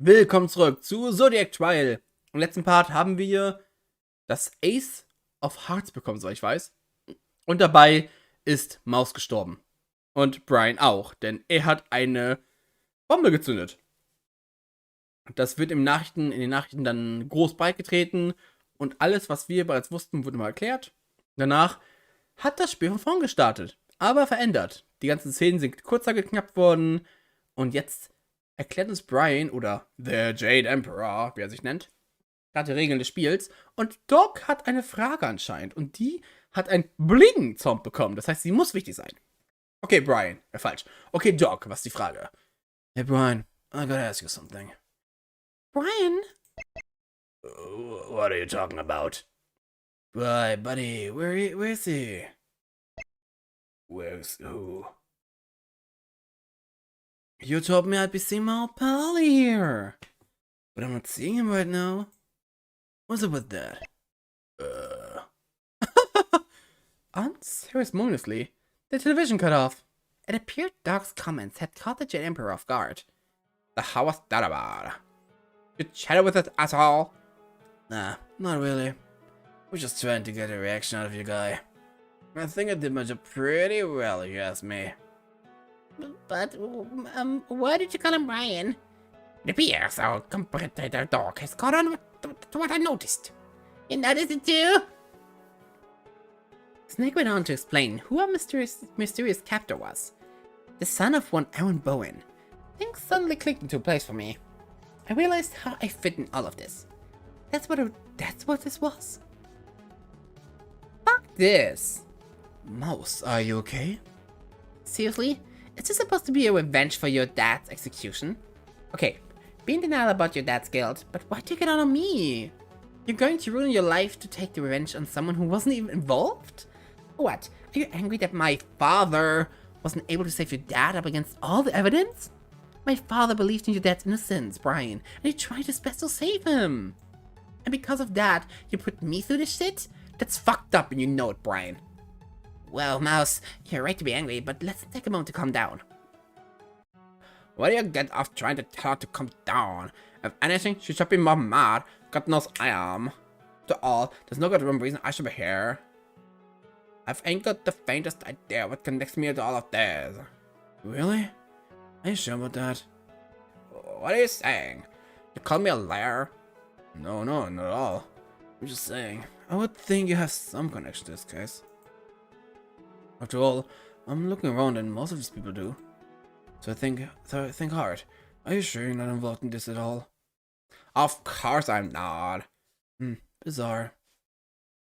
Willkommen zurück zu Zodiac Trial. Im letzten Part haben wir das Ace of Hearts bekommen, soweit ich weiß. Und dabei ist Maus gestorben. Und Brian auch, denn er hat eine Bombe gezündet. Das wird in den Nachrichten dann groß breitgetreten. Und alles, was wir bereits wussten, wurde mal erklärt. Danach hat das Spiel von vorn gestartet, aber verändert. Die ganzen Szenen sind kurzer geknappt worden. Und jetzt erklärt uns Brian oder The Jade Emperor, wie er sich nennt, gerade die Regeln des Spiels. Und Doc hat eine Frage anscheinend. Und die hat ein Bling-Zomb bekommen. Das heißt, sie muss wichtig sein. Okay, Brian. Falsch. Okay, Doc, was ist die Frage? Hey, Brian, I gotta ask you something. Brian? What are you talking about? Why, buddy, where is he? Where's who? You told me I'd be seeing my old pal here. But I'm not seeing him right now. What's up with that? Unceremoniously, the television cut off. It appeared Doc's comments had caught the Jet Emperor off guard. The hell was that about? You chatted with us at all? Nah, not really. We're just trying to get a reaction out of you guy. I think I did my job pretty well, if you ask me. But, why did you call him Brian? It appears our competitor Doc has caught on to what I noticed. You noticed it too? Snake went on to explain who our mysterious captor was. The son of one Aaron Bowen. Things suddenly clicked into place for me. I realized how I fit in all of this. That's what this was. Fuck this. Mouse, are you okay? Seriously? Is this supposed to be a revenge for your dad's execution? Okay, be in denial about your dad's guilt, but why take it out on me? You're going to ruin your life to take the revenge on someone who wasn't even involved? What? Are you angry that my father wasn't able to save your dad up against all the evidence? My father believed in your dad's innocence, Brian, and he tried his best to save him. And because of that, you put me through this shit? That's fucked up and you know it, Brian. Well, Mouse, you're right to be angry, but let's take a moment to calm down. Why do you get off trying to tell her to calm down? If anything, she should be more mad. God knows I am. After all, there's no good reason I should be here. I ain't got the faintest idea what connects me to all of this. Really? Are you sure about that? What are you saying? You call me a liar? No, not at all. I'm just saying, I would think you have some connection to this case. After all, I'm looking around and most of these people do. So I think hard. Are you sure you're not involved in this at all? Of course I'm not. Bizarre.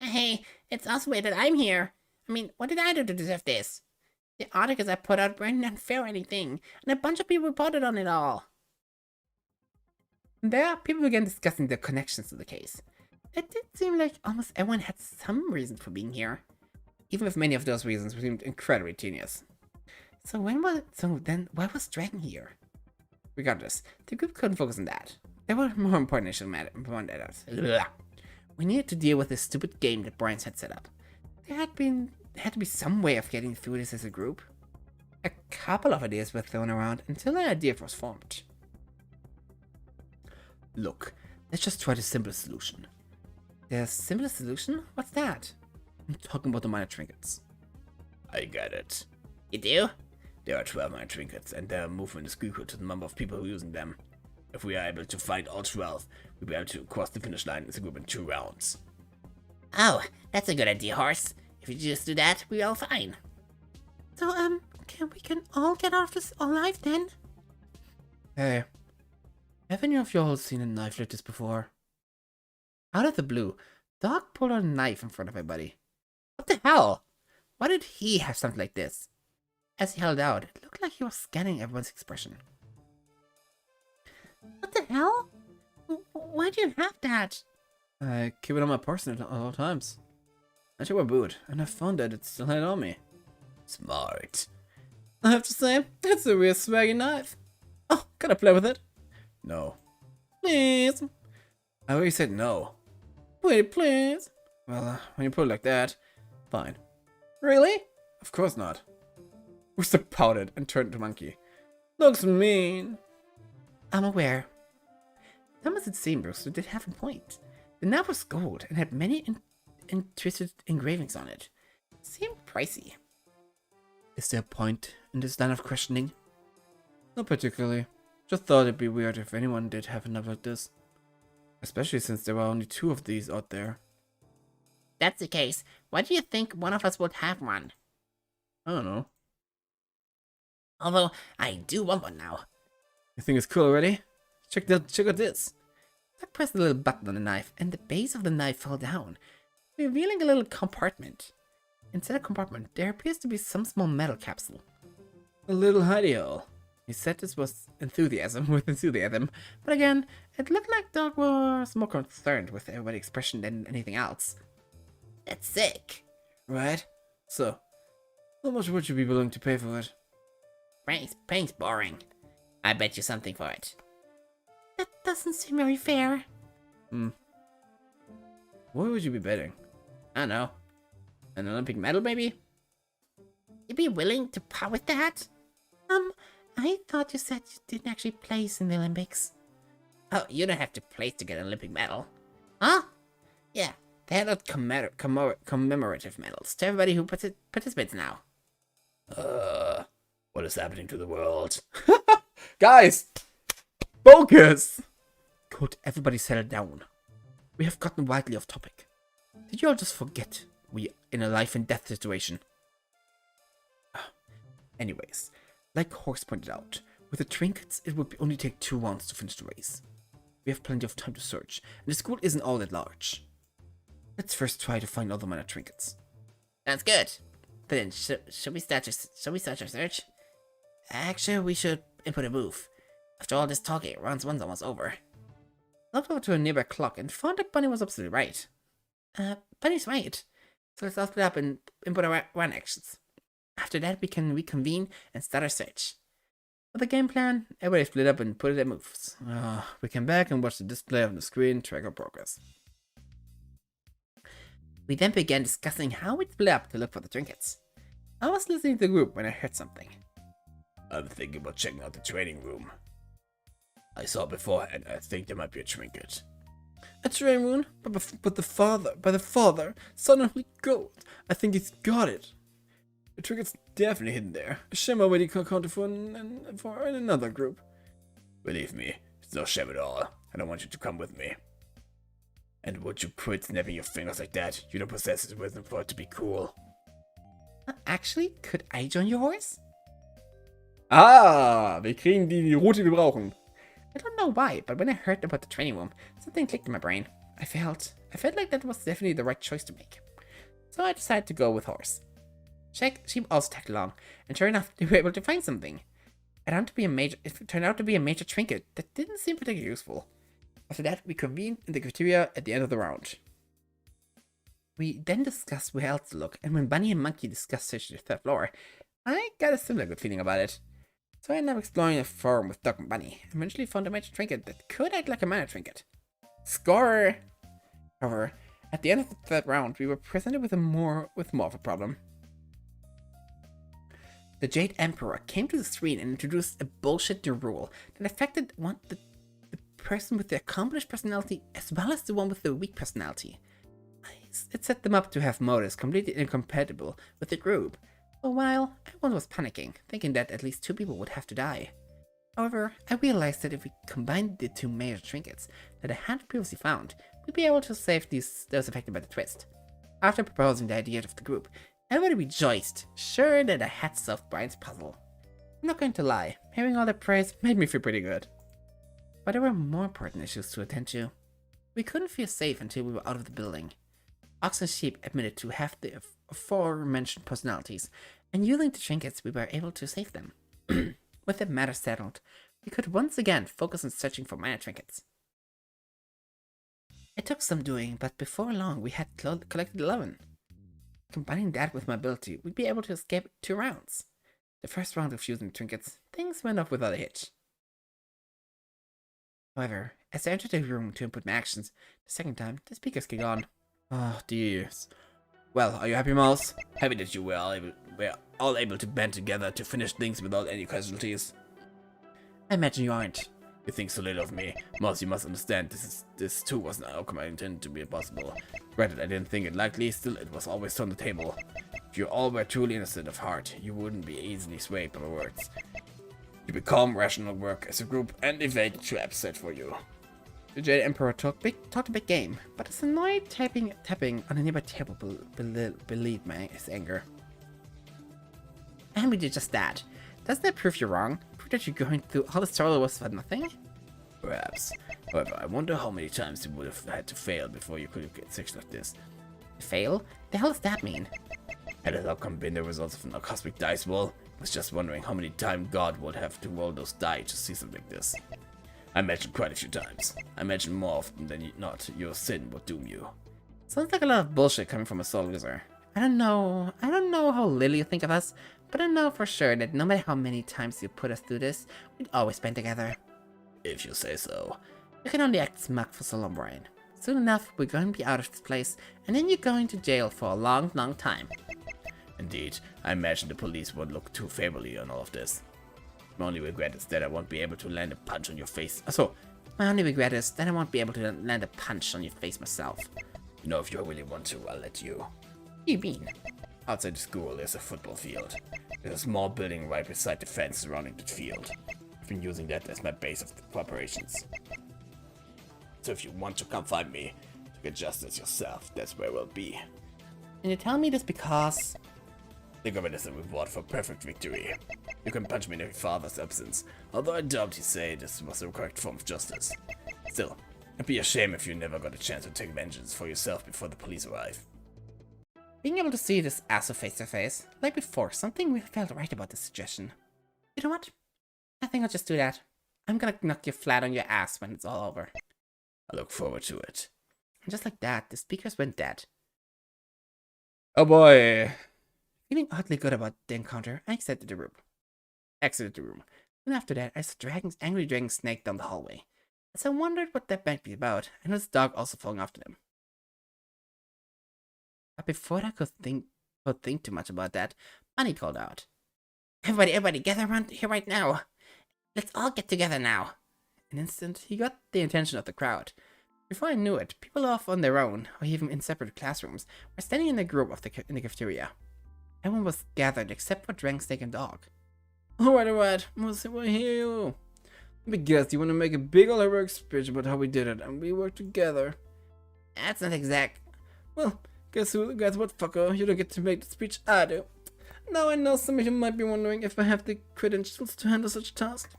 Hey, it's also weird that I'm here. I mean, what did I do to deserve this? The articles I put out weren't unfair or anything, and a bunch of people reported on it all. There, people began discussing their connections to the case. It did seem like almost everyone had some reason for being here, even if many of those reasons seemed incredibly tedious. So then why was Dragon here? Regardless, the group couldn't focus on that. There were more important issues matters. We needed to deal with this stupid game that Brian had set up. There had to be some way of getting through this as a group. A couple of ideas were thrown around until an idea was formed. Look, let's just try the simplest solution. The simplest solution? What's that? I'm talking about the minor trinkets. I get it. You do? There are 12 minor trinkets, and their movement is equal to the number of people using them. If we are able to find all 12, we'll be able to cross the finish line as a group in 2 rounds. Oh, that's a good idea, Horse. If you just do that, we're all fine. So, we can all get out of this alive then? Hey, have any of y'all seen a knife like this before? Out of the blue, Doc pulled out a knife in front of everybody. What the hell? Why did he have something like this? As he held out, it looked like he was scanning everyone's expression. What the hell? Why do you have that? I keep it on my person at all times. I took my boot, and I found that it still had on me. Smart. I have to say, it's a real swaggy knife. Oh, can I play with it? No. Please. I already said no. Wait, please. Well, when you put it like that, fine. Really? Of course not. Rooster pouted and turned to Monkey. Looks mean. I'm aware. Some as it seemed, Brewster did have a point. The knife was gold and had many interested engravings on it. It seemed pricey. Is there a point in this line of questioning? Not particularly. Just thought it'd be weird if anyone did have a knife like this. Especially since there were only 2 of these out there. That's the case. Why do you think one of us would have one? I don't know. Although, I do want one now. You think it's cool already? Check out this. I pressed the little button on the knife, and the base of the knife fell down, revealing a little compartment. Inside the compartment, there appears to be some small metal capsule. A little hidey hole. He said this was enthusiasm, but again, it looked like Doc was more concerned with everybody's expression than anything else. That's sick. Right? So, how much would you be willing to pay for it? Paying's boring. I bet you something for it. That doesn't seem very fair. What would you be betting? I don't know. An Olympic medal, maybe? You'd be willing to part with that? I thought you said you didn't actually place in the Olympics. Oh, you don't have to place to get an Olympic medal. Huh? Yeah, they hand out commemorative medals to everybody who participates now. What is happening to the world? Guys! Focus! Could everybody settle down? We have gotten wildly off topic. Did you all just forget we're in a life and death situation? Anyways, like Horse pointed out, with the trinkets it would only take 2 rounds to finish the race. We have plenty of time to search, and the school isn't all that large. Let's first try to find other minor trinkets. Sounds good. But then, should we start our search? Actually, we should input a move. After all this talking, round 1's almost over. I looked over to a nearby clock and found that Bunny was absolutely right. Bunny's right. So let's all split up and input our run actions. After that, we can reconvene and start our search. For the game plan, everybody split up and put their moves. We came back and watched the display on the screen track our progress. We then began discussing how we'd split up to look for the trinkets. I was listening to the group when I heard something. I'm thinking about checking out the training room. I saw it beforehand. I think there might be a trinket. A training room? But the father, son of gold. I think he's got it. The trinket's definitely hidden there. A shame already accounted for in another group. Believe me, it's no shame at all. I don't want you to come with me. And would you quit snapping your fingers like that? You don't possess the wisdom for it to be cool. Actually, could I join your horse? Wir kriegen die Route, die wir brauchen. I don't know why, but when I heard about the training room, something clicked in my brain. I felt like that was definitely the right choice to make. So I decided to go with horse. She also tagged along, and sure enough, they were able to find something. It turned out to be a major trinket that didn't seem particularly useful. After that, we convened in the cafeteria at the end of the round. We then discussed where else to look, and when Bunny and Monkey discussed searching the 3rd floor, I got a similar good feeling about it. So I ended up exploring a forum with Doc and Bunny, and eventually found a major trinket that could act like a minor trinket. Score! However, at the end of the 3rd round, we were presented with more of a problem. The Jade Emperor came to the screen and introduced a bullshit new rule that affected the person with the accomplished personality as well as the one with the weak personality. It set them up to have motives completely incompatible with the group. For a while, everyone was panicking, thinking that at least 2 people would have to die. However, I realized that if we combined the 2 major trinkets that I had previously found, we'd be able to save those affected by the twist. After proposing the idea to the group, everybody rejoiced, sure that I had solved Brian's puzzle. I'm not going to lie, hearing all that praise made me feel pretty good. But there were more important issues to attend to. We couldn't feel safe until we were out of the building. Ox and Sheep admitted to have the aforementioned personalities, and using the trinkets we were able to save them. With the matter settled, we could once again focus on searching for minor trinkets. It took some doing, but before long we had collected 11. Combining that with my ability, we'd be able to escape 2 rounds. The first round of using trinkets, things went off without a hitch. However, as I entered the room to input my actions, the second time, the speakers kicked on. Oh, dears. Well, are you happy, Mouse? Happy that you were all able to band together to finish things without any casualties. I imagine you aren't. You think so little of me. Moss, you must understand, this too was an outcome I intended to be possible. Granted, I didn't think it likely, still it was always on the table. If you all were truly innocent of heart, you wouldn't be easily swayed by my words. You become rational, work as a group, and evade the traps set for you. The Jade Emperor talked a big game, but his annoyed tapping on a nearby table belied his anger. And we did just that. Doesn't that prove you wrong? Prove that you're going through all this trouble was for nothing? Perhaps. However, I wonder how many times you would have had to fail before you could have get such like this. Fail? The hell does that mean? Had that outcome been the result of a cosmic dice roll? I was just wondering how many times God would have to roll those die to see something like this. I imagine quite a few times. I imagine more often than not your sin would doom you. Sounds like a lot of bullshit coming from a soul loser. I don't know how little you think of us, but I know for sure that no matter how many times you put us through this, we'd always been together. If you say so. You can only act smug for so long, Brian. Soon enough, we're going to be out of this place, and then you're going to jail for a long, long time. Indeed, I imagine the police won't look too favorably on all of this. My only regret is that I won't be able to land a punch on your face. My only regret is that I won't be able to land a punch on your face myself. You know, if you really want to, I'll let you. What do you mean? Outside the school, there's a football field. There's a small building right beside the fence surrounding the field. I've been using that as my base of operations. So if you want to come find me, to get justice yourself, that's where we'll be. And you tell me this because... Think of it as a reward for perfect victory. You can punch me in your father's absence, although I doubt he'd say this was the correct form of justice. Still, it'd be a shame if you never got a chance to take vengeance for yourself before the police arrive. Being able to see this asshole face to face, like before, something felt right about this suggestion. You know what? I think I'll just do that. I'm gonna knock you flat on your ass when it's all over. I look forward to it. And just like that, the speakers went dead. Oh boy. Feeling oddly good about the encounter, I exited the room. Soon after that, I saw angry dragon snake down the hallway. As I wondered what that might be about, I noticed the dog also following after them. But before I could think too much about that, Bunny called out. Everybody, gather around here right now. Let's all get together now. In an instant, he got the attention of the crowd. Before I knew it, people off on their own, or even in separate classrooms, were standing in a group in the cafeteria. Everyone was gathered except for Dragon, Snake, and Dog. Alright, we'll hear you. Let me guess, you want to make a big old heroic speech about how we did it, and we worked together. That's not exact. Well, guess what, fucker? You don't get to make the speech, I do. Now I know some of you might be wondering if I have the credentials to handle such a task.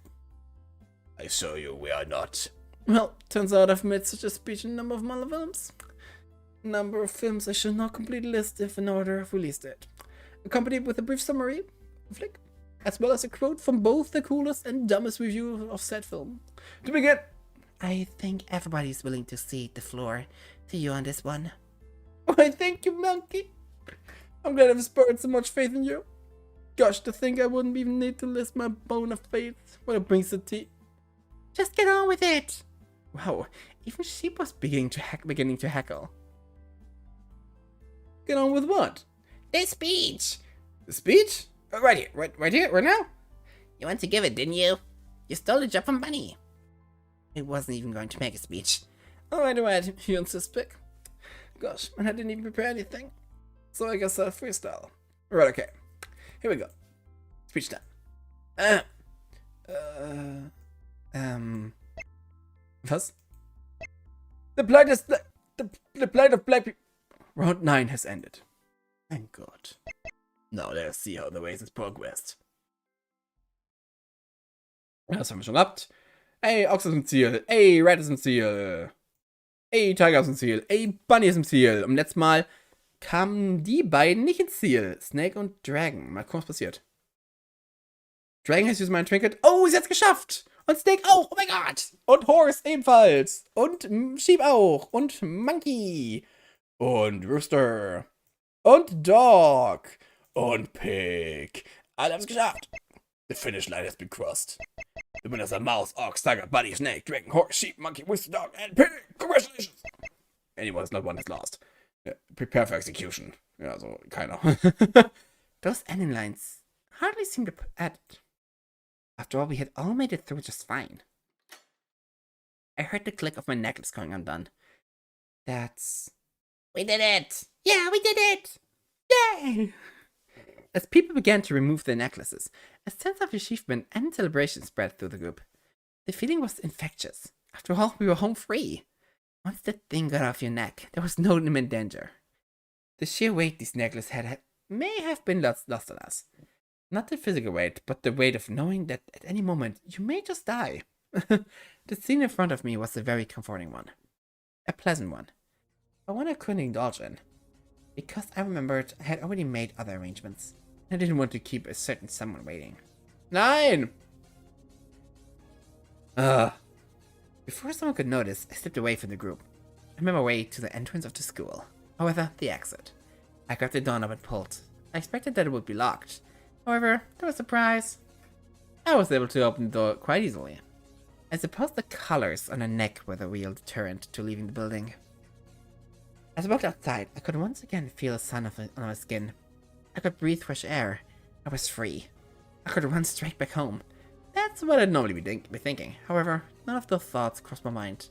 I assure you we are not. Well, turns out I've made such a speech in a number of Marvel films. Number of films I shall not completely list if in order of release date. Accompanied with a brief summary of flick, as well as a quote from both the coolest and dumbest review of said film. To begin, I think everybody's willing to cede the floor to you on this one. Why, thank you, monkey. I'm glad I've spurred so much faith in you. Gosh, to think I wouldn't even need to list my bone of faith when it brings the tea. Just get on with it. Wow, even Sheep was beginning to heckle. Get on with what? The speech. The speech? Right here, right here, right now? You went to give it, didn't you? You stole the job from Bunny. It wasn't even going to make a speech. Alright, you insist, Pick. Gosh, and I didn't even prepare anything. So I guess I'll freestyle. Right, okay. Here we go. Speech time. Was? The plight of black people. Round 9 has ended. Thank God. Now let's see how the race has progressed. Das haben wir schon gehabt. Ey, Ochs ist im Ziel. Ey, Red ist im Ziel. Ey, Tiger ist im Ziel. Ey, Bunny ist im Ziel. Und letztes Mal kamen die beiden nicht ins Ziel. Snake und Dragon. Mal gucken, was passiert. Dragon has used my trinket. Oh, sie hat's geschafft. Und Snake auch. Oh mein Gott. Und Horse ebenfalls. Und Sheep auch. Und Monkey. Und Rooster. Und Dog. Und Pig. Alle haben's geschafft. The finish line has been crossed. The winners are Mouse, Ox, Tiger, Bunny, Snake, Dragon, Horse, Sheep, Monkey, Rooster, Dog, and Pig. Congratulations. Anyone who's not won has lost. Yeah, prepare for execution. Yeah, so keiner. Those ending lines hardly seem to add. After all, we had all made it through just fine. I heard the click of my necklace going undone. We did it! Yeah, we did it! Yay! As people began to remove their necklaces, a sense of achievement and celebration spread through the group. The feeling was infectious. After all, we were home free. Once that thing got off your neck, there was no imminent danger. The sheer weight these necklaces had may have been lost on us. Not the physical weight, but the weight of knowing that at any moment you may just die. The scene in front of me was a very comforting one. A pleasant one. But one I couldn't indulge in. Because I remembered I had already made other arrangements. I didn't want to keep a certain someone waiting. Nein! Before someone could notice, I slipped away from the group. I made my way to the entrance of the school. However, the exit. I grabbed the doorknob and pulled. I expected that it would be locked. However, to my surprise, I was able to open the door quite easily. I suppose the colors on her neck were the real deterrent to leaving the building. As I walked outside, I could once again feel the sun on my skin. I could breathe fresh air. I was free. I could run straight back home. That's what I'd normally be thinking. However, none of those thoughts crossed my mind.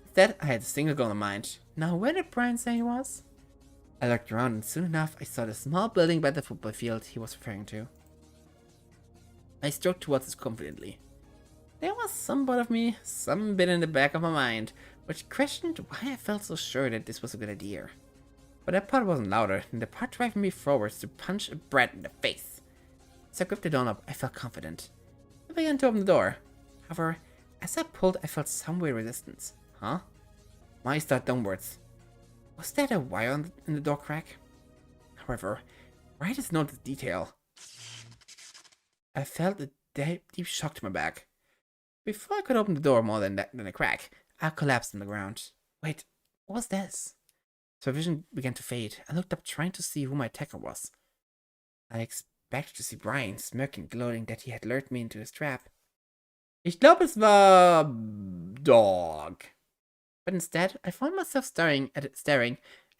Instead, I had a single goal in mind. Now, where did Brian say he was? I looked around and soon enough I saw the small building by the football field he was referring to. I strode towards it confidently. There was some part of me, some bit in the back of my mind, which questioned why I felt so sure that this was a good idea. But that part wasn't louder than the part driving me forwards to punch a brat in the face. As I gripped the doorknob, I felt confident. I began to open the door. However, as I pulled, I felt some weird resistance. Huh? My eyes darted downwards. Was that a wire in the door crack? However, right as noted detail, I felt a deep shock to my back. Before I could open the door more than a crack, I collapsed on the ground. Wait, what was this? So vision began to fade. I looked up trying to see who my attacker was. I expected to see Brian smirking, gloating that he had lured me into his trap. Ich glaube, es war Dog. But instead, I found myself staring at an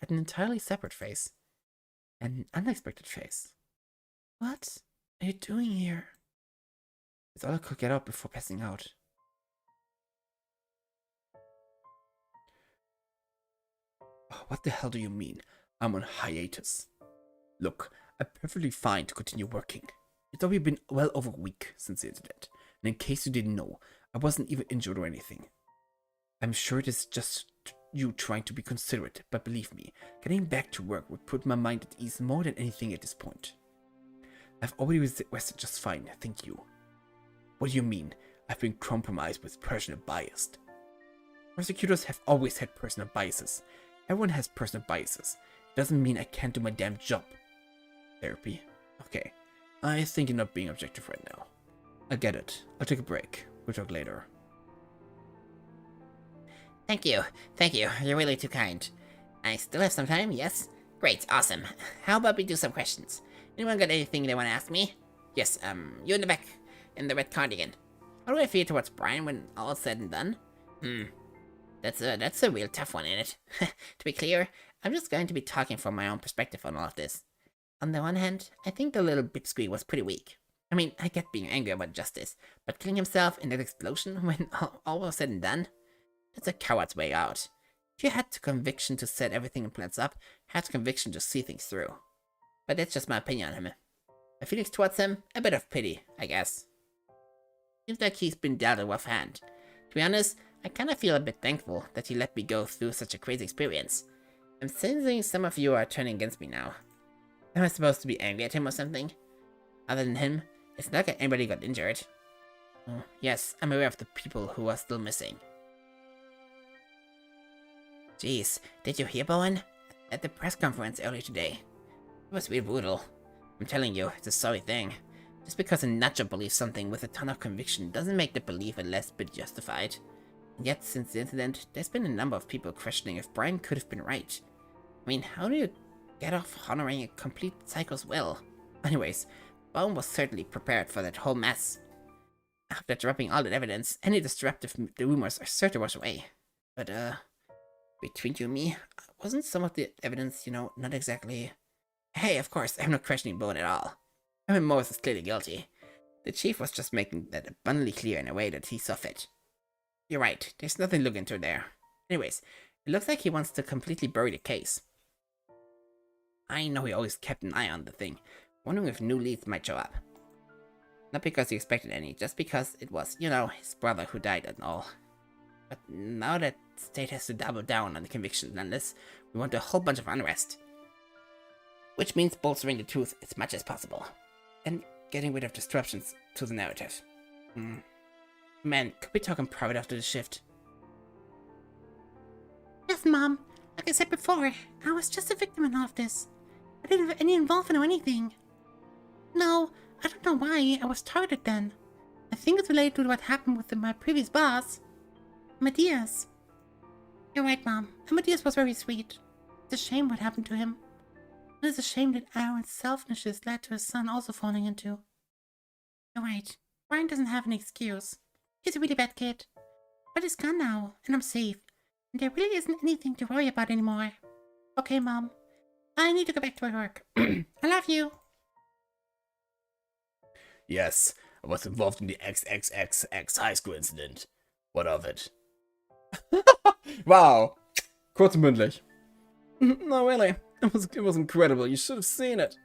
entirely separate face. An unexpected face. What are you doing here? That's all I could get out before passing out. Oh, what the hell do you mean? I'm on hiatus. Look, I'm perfectly fine to continue working. It's already been well over a week since the incident, and in case you didn't know, I wasn't even injured or anything. I'm sure it is just you trying to be considerate, but believe me, getting back to work would put my mind at ease more than anything at this point. I've already rested just fine, thank you. What do you mean, I've been compromised with personal bias? Prosecutors have always had personal biases. Everyone has personal biases. It doesn't mean I can't do my damn job. Therapy? Okay. I think you're not being objective right now. I get it. I'll take a break. We'll talk later. Thank you. You're really too kind. I still have some time, yes? Great, awesome. How about we do some questions? Anyone got anything they want to ask me? Yes, you in the back, in the red cardigan. How do I feel towards Brian when all is said and done? That's a real tough one, ain't it? To be clear, I'm just going to be talking from my own perspective on all of this. On the one hand, I think the little bipsqueak was pretty weak. I mean, I get being angry about justice, but killing himself in that explosion when all was said and done? That's a coward's way out. If you had the conviction to set everything in plans up, had the conviction to see things through. But that's just my opinion on him. My feelings towards him, a bit of pity, I guess. Seems like he's been dealt a rough hand. To be honest, I kinda feel a bit thankful that he let me go through such a crazy experience. I'm sensing some of you are turning against me now. Am I supposed to be angry at him or something? Other than him, it's not like anybody got injured. Oh, yes, I'm aware of the people who are still missing. Jeez, did you hear, Bowen? At the press conference earlier today. It was really brutal. I'm telling you, it's a sorry thing. Just because a nutjob believes something with a ton of conviction doesn't make the belief a less bit justified. And yet, since the incident, there's been a number of people questioning if Brian could have been right. I mean, how do you get off honoring a complete psycho's will? Anyways, Bowen was certainly prepared for that whole mess. After dropping all that evidence, any disruptive rumors are certain to wash away. But, between you and me, wasn't some of the evidence, not exactly... Hey, of course, I'm not questioning Bowen at all. I mean, Morris is clearly guilty. The chief was just making that abundantly clear in a way that he saw fit. You're right, there's nothing to look into there. Anyways, it looks like he wants to completely bury the case. I know he always kept an eye on the thing, wondering if new leads might show up. Not because he expected any, just because it was, his brother who died and all. But now that state has to double down on the conviction unless we want a whole bunch of unrest. Which means bolstering the truth as much as possible. And getting rid of disruptions to the narrative. Man, could we talk in private after the shift? Yes, Mom. Like I said before, I was just a victim in all of this. I didn't have any involvement or anything. No, I don't know why I was targeted then. I think it's related to what happened with my previous boss, Matthias. You're right, Mom. Matthias was very sweet. It's a shame what happened to him. And it's a shame that Aaron's selfishness led to his son also falling into. You're right. Brian doesn't have an excuse. He's a really bad kid. But he's gone now, and I'm safe. And there really isn't anything to worry about anymore. Okay, Mom. I need to go back to my work. I love you. Yes, I was involved in the XXXX high school incident. What of it? Wow. Kurz und mündlich. No, really. It was incredible. You should have seen it.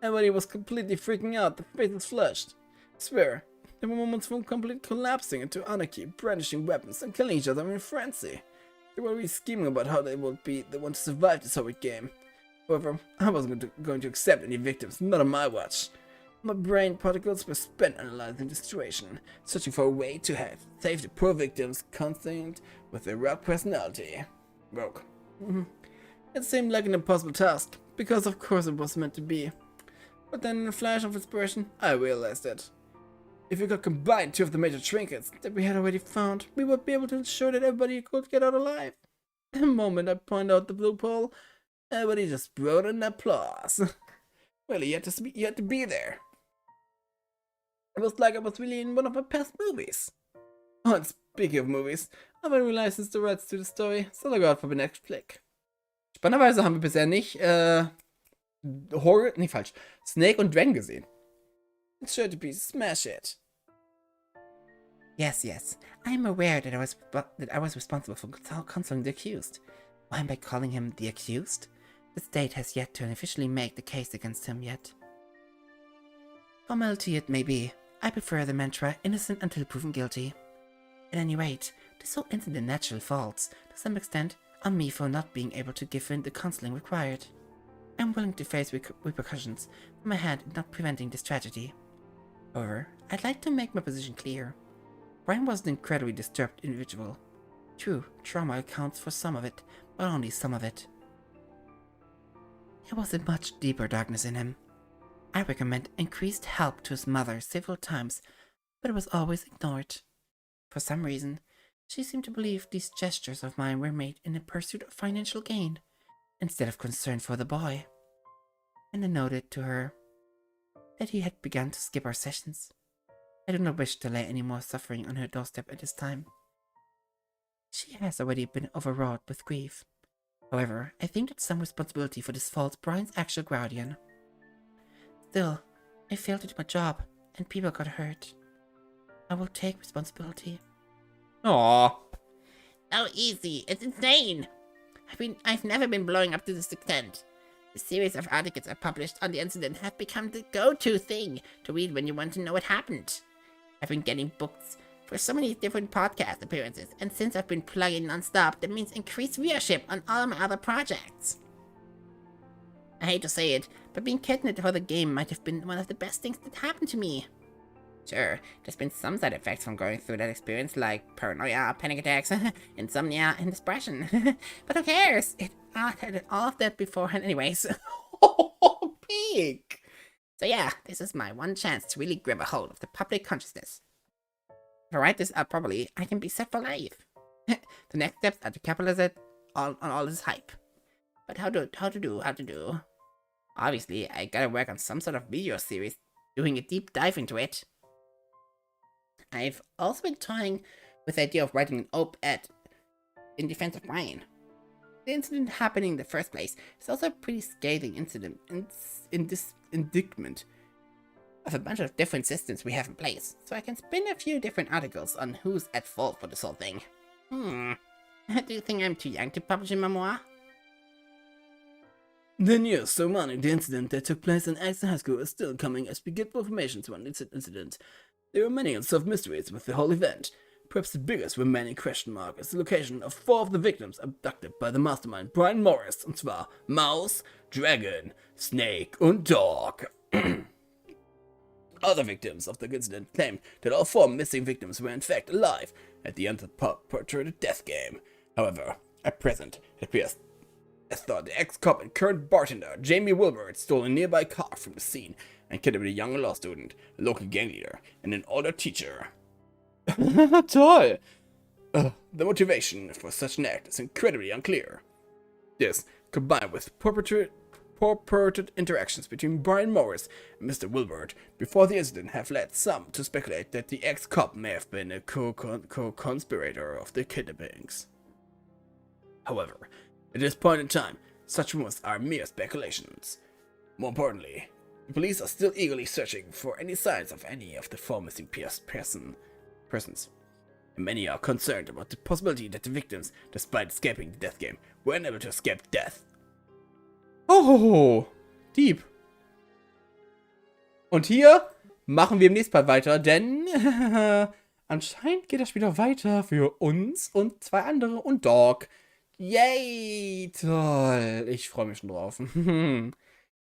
Everybody was completely freaking out. The faces flushed. I swear, there were moments from complete collapsing into anarchy, brandishing weapons, and killing each other in a frenzy. They were really scheming about how they would be the one to survive this horrid game. However, I wasn't going to accept any victims, not on my watch. My brain particles were spent analyzing the situation, searching for a way to save the poor victims, constant with their rogue personality. Rogue. It seemed like an impossible task, because of course it was meant to be. But then in a flash of inspiration, I realized that if we could combine two of the major trinkets that we had already found, we would be able to ensure that everybody could get out alive. The moment I pointed out the loophole, everybody just wrote an applause. Well, you had to be there. It was like I was really in one of my past movies. Oh, and speaking of movies, I haven't realized the rights to the story, so look out for the next flick. Spannenderweise haben wir bisher nicht, Snake und Dragon gesehen. It's sure to be smash it. Yes, I am aware that I was responsible for counseling the accused. Why am I calling him the accused? The state has yet to officially make the case against him yet. Formality it may be. I prefer the mantra innocent until proven guilty. At any rate, this whole incident naturally falls, to some extent, on me for not being able to give in the counseling required. I'm willing to face repercussions for my hand in not preventing this tragedy. However, I'd like to make my position clear. Brian was an incredibly disturbed individual. True, trauma accounts for some of it, but only some of it. There was a much deeper darkness in him. I recommend increased help to his mother several times, but it was always ignored. For some reason, she seemed to believe these gestures of mine were made in the pursuit of financial gain, instead of concern for the boy. And I noted to her that he had begun to skip our sessions. I do not wish to lay any more suffering on her doorstep at this time. She has already been overwrought with grief. However, I think that some responsibility for this falls Brian's actual guardian. Still, I failed to do my job, and people got hurt. I will take responsibility. Aww. Oh, easy. It's insane. I've never been blowing up to this extent. The series of articles I published on the incident have become the go-to thing to read when you want to know what happened. I've been getting booked for so many different podcast appearances, and since I've been plugging non-stop, that means increased viewership on all my other projects. I hate to say it, but being kidnapped for the game might have been one of the best things that happened to me. Sure, there's been some side effects from going through that experience, like paranoia, panic attacks, insomnia, and depression. But who cares? I had all of that beforehand anyways. Oh, peak! So yeah, this is my one chance to really grab a hold of the public consciousness. If I write this out properly, I can be set for life. The next steps are to capitalize it on all this hype. But how to do? Obviously, I gotta work on some sort of video series, doing a deep dive into it. I've also been toying with the idea of writing an op-ed in defense of Brian. The incident happening in the first place is also a pretty scathing incident in this indictment. of a bunch of different systems we have in place, so I can spin a few different articles on who's at fault for this whole thing. Do you think I'm too young to publish a memoir? The news surrounding the incident that took place in Axon High School is still coming as we get more information surrounding the incident. There are many unsolved mysteries with the whole event. Perhaps the biggest remaining question mark is the location of 4 of the victims abducted by the mastermind Brian Morris, und zwar Mouse, Dragon, Snake und Dog. Other victims of the incident claimed that all 4 missing victims were in fact alive at the end of the perpetrated death game. However, at present, it appears as though the ex-cop and current bartender Jamie Wilbert stole a nearby car from the scene and kidnapped a young law student, a local gang leader, and an older teacher. Toll! The motivation for such an act is incredibly unclear. This, combined with purported interactions between Brian Morris and Mr. Wilbert before the incident, have led some to speculate that the ex-cop may have been a co-conspirator of the kidnappings. However, at this point in time, such rumors are mere speculations. More importantly, the police are still eagerly searching for any signs of any of the 4 missing persons. And many are concerned about the possibility that the victims, despite escaping the death game, were unable to escape death. Oh, deep. Und hier machen wir im nächsten Part weiter, denn anscheinend geht das Spiel weiter für uns und 2 andere und Dog. Yay, toll. Ich freue mich schon drauf.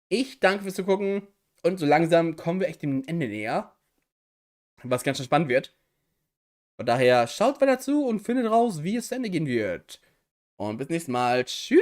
Ich danke fürs Zugucken und so langsam kommen wir echt dem Ende näher, was ganz schön spannend wird. Von daher schaut weiter zu und findet raus, wie es zu Ende gehen wird. Und bis nächstes Mal. Tschüss.